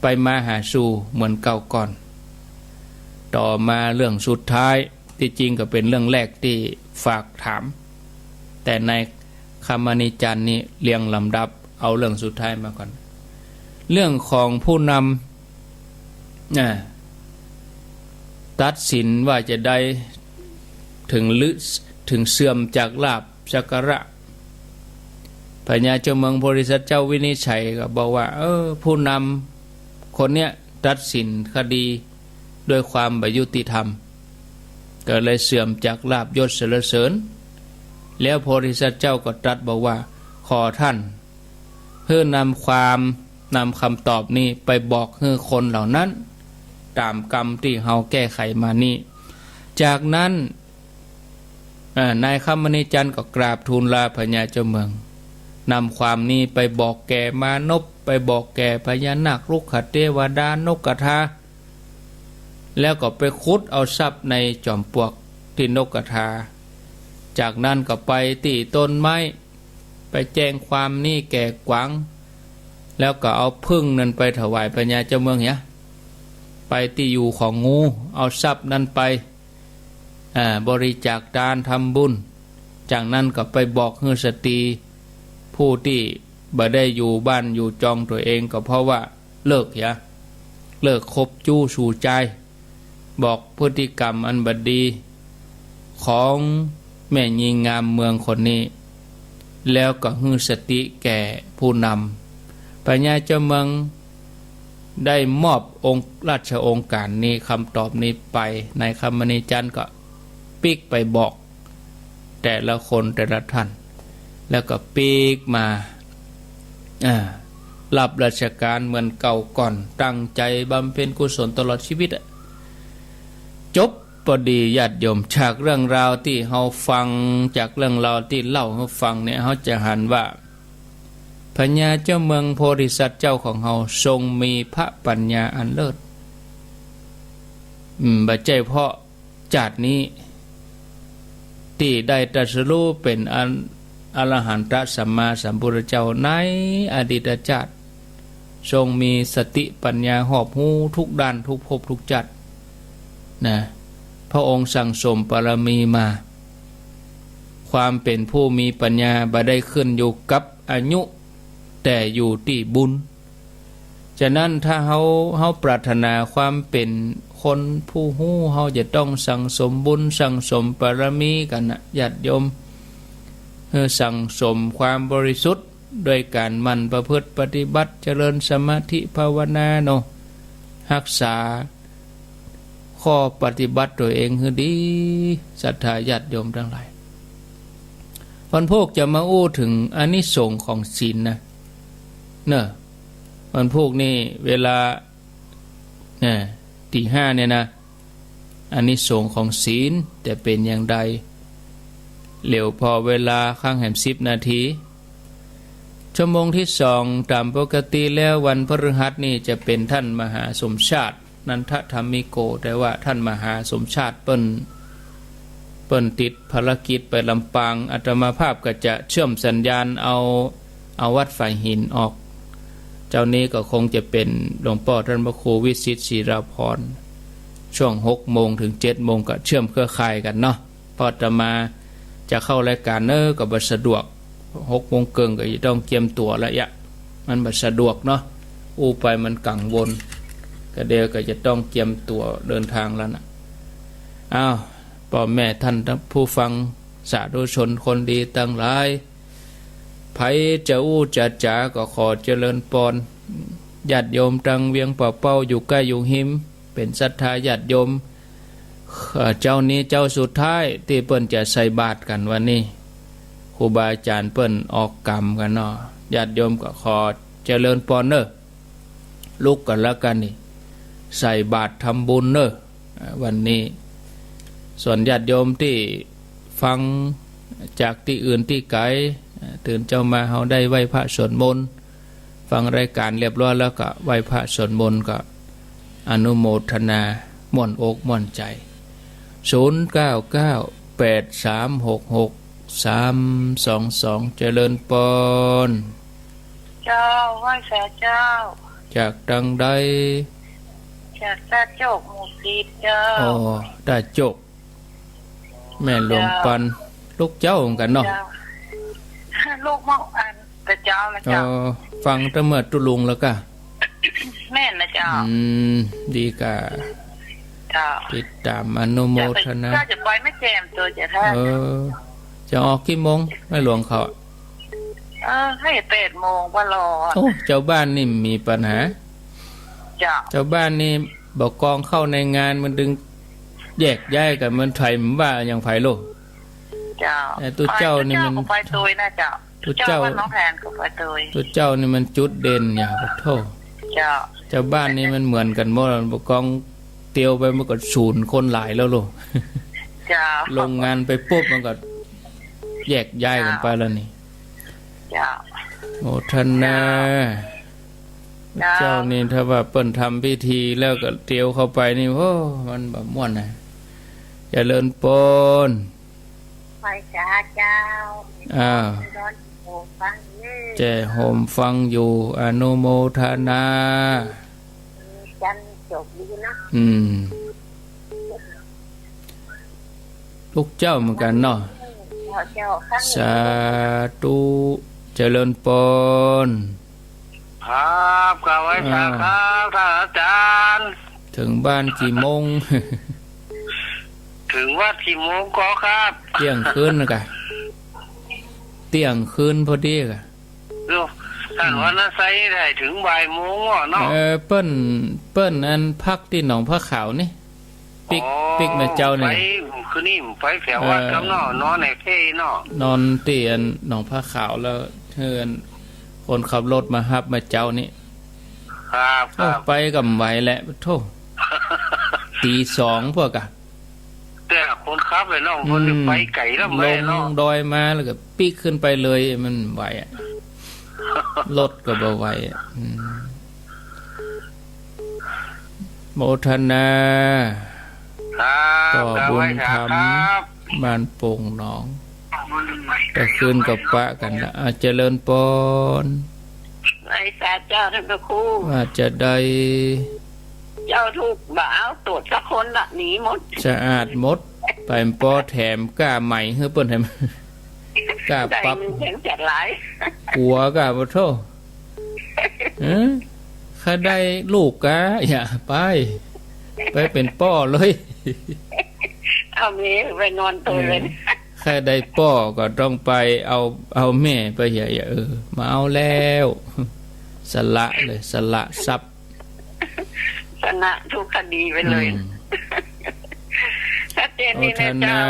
ไปมาหาสู่เหมือนเก่าก่อนต่อมาเรื่องสุดท้ายที่จริงก็เป็นเรื่องแรกที่ฝากถามแต่ในคำนิจันทร์นี้เรียงลำดับเอาเรื่องสุดท้ายมาก่อนเรื่องของผู้นำตัดสินว่าจะได้ถึงเสื่อมจากลาภสักการะพญาเจ้าเมืองโพธิสัตว์เจ้าวินิจฉัยก็บอกว่าผู้นำคนเนี้ยตัดสินคดีด้วยความบยุติธรรมก็เลยเสื่อมจากลาภยศสรรเสริญแล้วโพธิสัตว์เจ้าก็ตรัสบอกว่าขอท่านเพื่อนำคำตอบนี้ไปบอกให้คนเหล่านั้นตามกรรมที่เฮาแก้ไขมานี้จากนั้นนายคำมณีจันทร์ก็กราบทูลลาพญาเจ้าเมืองนำความนี้ไปบอกแก่มานพไปบอกแก่พญานาครุกขเทวดานกกระทาแล้วก็ไปขุดเอาทรัพย์ในจอมปลวกที่นกกระทาจากนั้นก็ไปที่ต้นไม้ไปแจ้งความนี้แก่กวางแล้วก็เอาพึ่งนั้นไปถวายพญาเจ้าเมืองเนี่ยไปที่อยู่ของงูเอาทรัพย์นั้นไปบริจาคทานทำบุญจากนั้นก็ไปบอกฮือสตรีผู้ที่บ่ได้อยู่บ้านอยู่จองตัวเองก็เพราะว่าเลิกคบจู้สู่ใจบอกพฤติกรรมอันบดีของแม่หญิงงามเมืองคนนี้แล้วก็ฮือสติแก่ผู้นำพญาเจ้าเมืองได้มอบองค์ราชองค์การนี้คำตอบนี้ไปในคำมณีจันทร์ก็ปิกไปบอกแต่ละคนแต่ละท่านแล้วก็ปิกมารับราชการเหมือนเก่าก่อนตั้งใจบำเพ็ญกุศลตลอดชีวิตจบพอดีญาติโยมจากเรื่องราวที่เฮาฟังจากเรื่องราวที่เล่าเฮาฟังเนี่ยเฮาจะหันว่าพญาเจ้าเมืองโพธิสัตว์เจ้าของเฮาทรงมีพระปัญญาอันเลิศบัดใจเพราะจาตินี้ที่ได้ตรัสรู้เป็นอรหันตสัมมาสัมพุทธเจ้าในอดีตชาติทรงมีสติปัญญาหอบหูทุกด้านทุกภพทุกจัดนะพระองค์สั่งสมบารมีมาความเป็นผู้มีปัญญาบ่ได้ขึ้นอยู่กับอายุแต่อยู่ที่บุญฉะนั้นถ้าเฮาปรารถนาความเป็นคนผู้หู้เฮาจะต้องสั่งสมบุญสั่งสมบารมีกันนะญาติโยมสั่งสมความบริสุทธิ์ด้วยการหมั่นประพฤติปฏิบัติเจริญสมาธิภาวนารักษาข้อปฏิบัติตัวเองให้ดีศรัทธาญาติโยมทั้งหลายวันพวกจะมาอู้ถึงอานิสงส์ของศีลนะวันพวกนี่เวลาตี 5เนี่ยนะอานิสงส์ของศีลจะเป็นอย่างใดเหลวพอเวลาข้างแหม10 นาทีชั่วโมงที่2ตามปกติแล้ววันพฤหัสนี่จะเป็นท่านมหาสมชาตินันทธรรมิโกแต่ว่าท่านมหาสมชาติเปิ้นติดภารกิจไปลำปางอาตมาภาพก็จะเชื่อมสัญญาณเอาวัดฝ่ายหินออกเจ้านี้ก็คงจะเป็นหลวงพ่อท่านพระครูวิสิตศิราพรช่วง6 โมงถึง7 โมงก็เชื่อมเครือข่ายกันเนาะพออาตมาจะเข้ารายการก็บ่สะดวก6 โมงเกินก็ต้องเตรียมตัวแล้วมันบ่สะดวกเนาะอู้ไปมันกังวลก็เดี๋ยวก็จะต้องเตรียมตัวเดินทางแล้วนะพ่อแม่ท่านผู้ฟังสาธุชนคนดีตั้งหลายไผจะอู้จะจ๋าก็ขอเจริญพรญาติโยมตังเวียงป่าเป้าอยู่ใกล้อยู่หิมเป็นศรัทธาญาติโยมเจ้านี้เจ้าสุดท้ายที่เปิ้นจะใส่บาตรกันวันนี้ครูบาอาจารย์เปิ้นออกกรรมกันเนาะญาติโยมก็ขอเจริญพรลุกกันแล้วกันนี่ใส่บาตรทำบุญวันนี้ ส่วนญาติโยมที่ฟังจากที่อื่นที่ไกลตื่นเจ้ามาเฮาได้ไหว้พระสวดมนต์ฟังรายการเรียบร้อยแล้วก็ไหว้พระสวดมนต์ก็อนุโมทนาม่วนอกม่วนใจ0998366322เจริญปนเจ้าไหว้แสเจ้าจากดังใดจากตาโจกหมู่10เจ้าอ๋อตาโจกแม่หลวงปันลูกเจ้าเหมือนกันเนาะลูกมอกอันแต่เจ้าละเจ้าฟังแต่เมื่อตุลุงแล้วก็แม่นนะเจ้าดีกะเจ้าติดตามอนุโมทนาจะไปไม่แจมตัวจะท่าจะออกกี่โมงแม่หลวงเขาให้8 โมงว่ารอโอ้เจ้าบ้านนี่มีปัญหาเจ้าบ้านนี่บอกกองเข้าในงานมันดึงแยกย้ายกันมันไทยมันว่าอย่างไผโลกเจ้าตัวเจ้านี่มันไปตัวนะเจ้าตัวเจ้าน้องแทนก็ไปตัวเจ้านี่มันจุดเด่นอย่างขอโทษเจ้าบ้านนี่มันเหมือนกันหมดบอกกองเตียวไปมันก็ศูนย์คนหลายแล้วโลกลงงานไปปุ๊บมันก็แยกย้ายกันไปแล้วนี่โมทนาเจ้านี่ถ้าว่าเปิ้นทำพิธีแล้วก็เตียวเข้าไปนี่โอ้มันแบบม่วนนะเจริญปนไปจ้าเจ้าแจ่โหมฟังอยู่อนุโมทนาจันจบดีนะลูกเจ้าเหมือนกันเนาะสาธุเจริญปนครับกล่าวไว้ครับท่านอาจารย์ถึงบ้านกี่โมง ถึงวัดกี่โมงก็ครับเที่ยงคืนนะกะเที่ยงคืนพอดีกะท่านวันนั้นไซได้ถึงบ่ายโมงเนาะเปิ้นอันพักที่หนองพระขาวนี่ปิกแม่เจ้านี่คือนี่ไปแถววัดกับเนาะนอนในเพ่เนาะนอนที่อันหนองพระขาวแล้วเฮือนคนขับรถมาฮับมาเจ้านี่ครับไปกับไหวแหละโธ่ตี 2พวกอะแต่คนขับเลยน้องคนไปไก่แล้วแม่เนาะลงดอยมาแล้วก็ปีกขึ้นไปเลยมันไหวอ่ะรถก็บ่ไหวโมทนาก็บุญธรรมบ้านโป่งหนองก็คืนกับปะกันละเจริญปนไอ้สาเจ้าท่านพระครูว่าจะได้เจ้าถูกบ่าวตรวจสักคนละหนีหมดสะอาดหมดไปปอแถมกล้าใหม่เฮ้เปิ้นแถมกล้าปั๊บจัดหลายกลัวกล้าบ่โทข้าได้ลูกกะอย่าไปเป็นป้อเลยเอาเมียไปนอนตัวเลยแค่ได้ป้อก็ต้องไปเอาแม่ไปอย่ามาเอาแล้วสละเลยสละทรัพย์ชนะทุกคดีไปเลยชัดเจนนี่นะเจ้า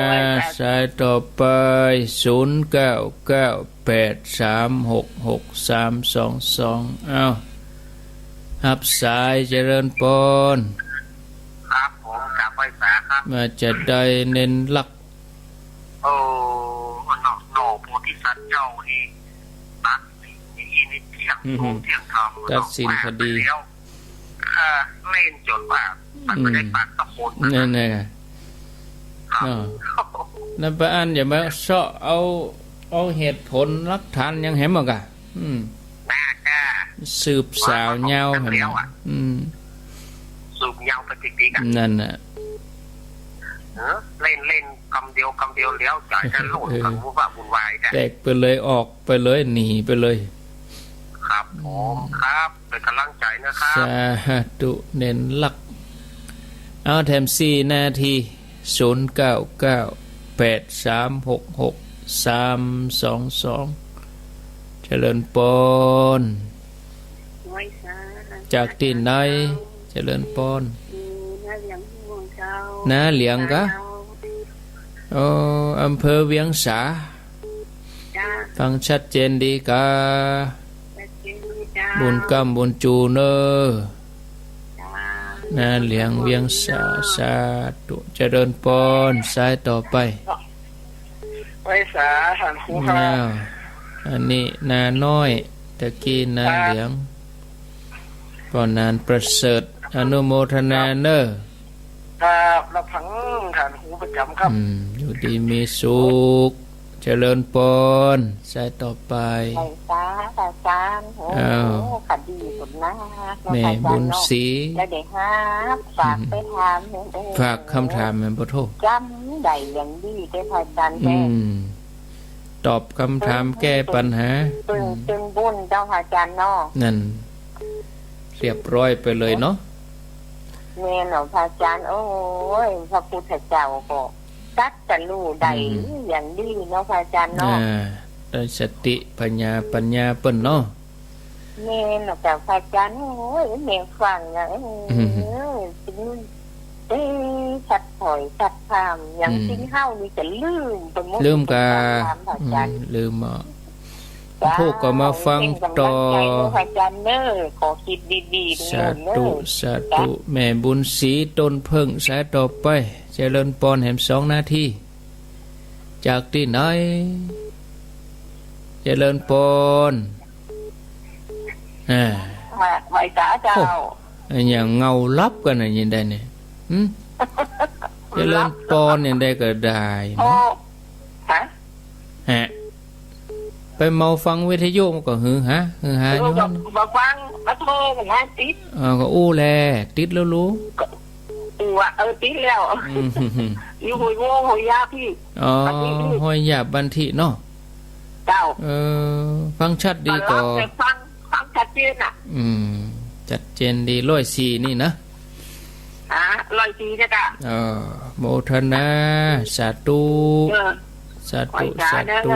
สายต่อไป0998366322อ้าวรับสายเจริญปนครับผมกลับไปสาครับมาจะได้เน้นหลักหน่อโพธิสัตว์เจ้านี่ตัดนี่เที่ยงธรรมตัดสินคดีเล่นจนว่ามันไม่ได้ปัดตะโกนนั่นไงนั่นป้าอันอย่ามาเสาะเอาเหตุผลหลักฐานยังเห็นมั้งกะสืบสาวเงาเห็นมั้ยสืบเงาปฏิกิริยานั่นน่ะเล่นคำเดียวเลี้ยวจ่ายจะโหลดกันวุ่นวายแตกไปเลยออกไปเลยหนีไปเลยครับผมครับเป็นกำลังใจนะครับสาธุเน้นหลักเอาแถม4 นาที0998366322เจริญปนจากที่ไหนเจริญปนนาเหลียงกะอำเภอเวียงสาฟังชัดเจนดีกะบุญกรรมบุญจูเนอ นาเหลียงเวียงสาสาธุเจริญพรสายต่อไป ไว้สาท่านครูครั นา บ อันนี้นาน้อยตะกี้นาเหลียงก่อนนานประเสริฐอนุโมทนาเนอ ครับรับผังท่านครูประจำครับ อยู่ดีมีสุขเจริญพรสายต่อไป ไอ้ตาตาจานโอ้ อ้าว คดีสุดนะ แม่บุญศรี แล้วเด็กฮะฝากไปถามเด้อ ฝากคำถามแม่บ่โทษ จำได้อย่างดีได้พระอาจารย์ อื แม่ มตอบคำถามแก้ปัญหา ตึงบุญเจ้าพระอาจารย์เนาะ นั่นเรียบร้อยไปเลยเนาะ แม่เนาะพระอาจารย์โอ้ยพระพุทธเจ้าก็ตัดจะรู้ได้อย่างดีเนาะพระอาจารย์เนาะ ได้สติปัญญาเปิ้นเนาะ แม่เนาะแต่พระอาจารย์โอ้ยแม่ฟังอ่ะถึงชัดถอยชัดพามอย่างทิ้งเฮานี่จะลืมไปหมด ลืมกา พระอาจารย์ ลืมพวกก็มาฟังต่อ พระอาจารย์เนอขอคิดดีๆ สาธุสาธุแม่บุญศรีต้นเพิ่งสายต่อไปเจริญพรแห่ม2 นาทีจากที่ไหนเจริญพรไหวจ้าเจ้า อย่างเงาลับกันน่ะยินได้เนี่ยเจริญพรเนี่ยได้ก็ได้ โอ้ เนาะ ฮะ ไปเมาฟังวิทยุมันก็หือฮะอยู่นั่น มาฟังมาโทรกันนะติด ก็อู้แลติดแล้วรู้ ตัวติดแล้วอยู่หัวโง่หัวยาพี่ อ๋อห้อยหยาบบันทิเนาะ เจ้า ฟังชัดดีก็ ฟังชัดเจนอ่ะ จัดเจนดี104นี่นะ104จ้ะ โมทนาสาธุสาธุสาธุ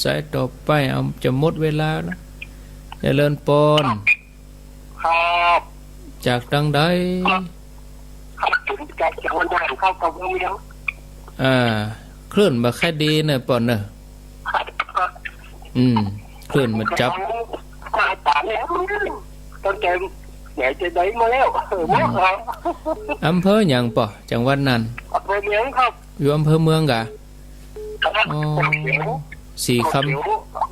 สายต่อไปเอาจะหมดเวลาแล้วเจริญพร ครับ จากดังใด ครับถึงแก่จะวันได้เข้ากับมือเดียว เคลื่อนมาแค่ดีเนอะปอนเนอะเคลื่อนมาจับ มาตามแล้วต้นเกมแหนจะได้มาแล้วมาครับ อำเภอหยังปอจังหวัดนั้น อำเภอเมืองครับ อยู่อำเภอเมืองกะ อ๋อ สี่ค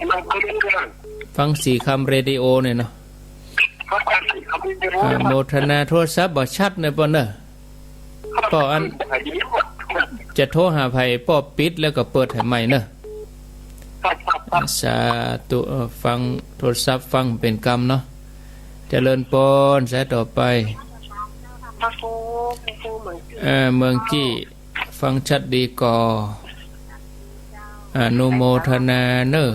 มันก็เรื่อง ำฟังสี่คำเรดิโอเนี่ยเนาะ เขาการสี่คำเรื่อง โมทนาโทรศัพท์บ่ชัดเนอะปอนเนอะปออันจะโทรหาไผปอปิดแล้วก็เปิดให้ใหม่เนอะสาธุฟังโทรศัพท์ฟังเป็นกรรมเนาะเจริญพรสายต่อไปเมืองจี้ฟังชัดดีก่ออนุโมทนาเนอะ